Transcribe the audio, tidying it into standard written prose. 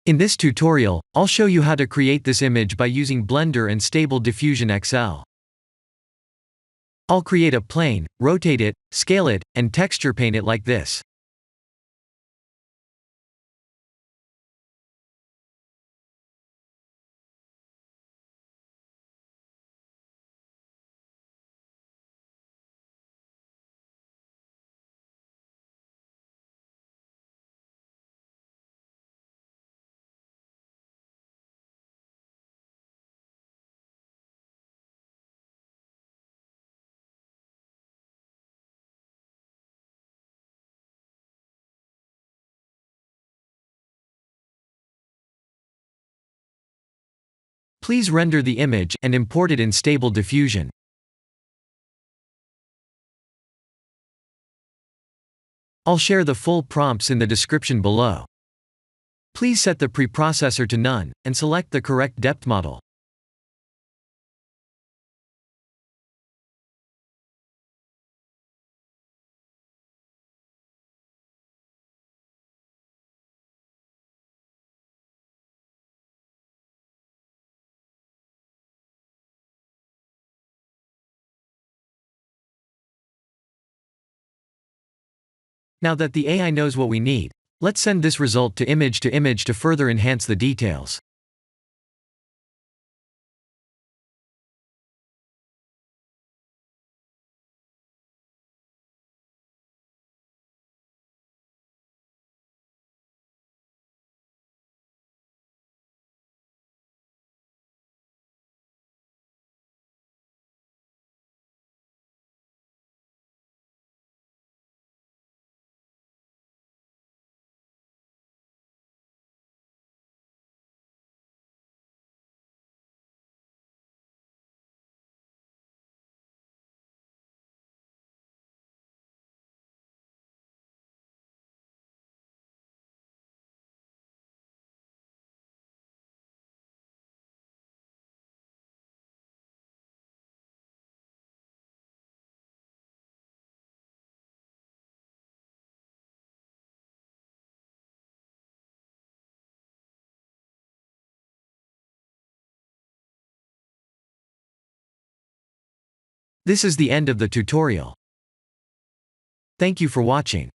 In this tutorial, I'll show you how to create this image by using Blender and Stable Diffusion XL. I'll create a plane, rotate it, scale it, and texture paint it like this. Please render the image and import it in Stable Diffusion. I'll share the full prompts in the description below. Please set the preprocessor to none, and select the correct depth model. Now that the AI knows what we need, let's send this result to image to further enhance the details. This is the end of the tutorial. Thank you for watching.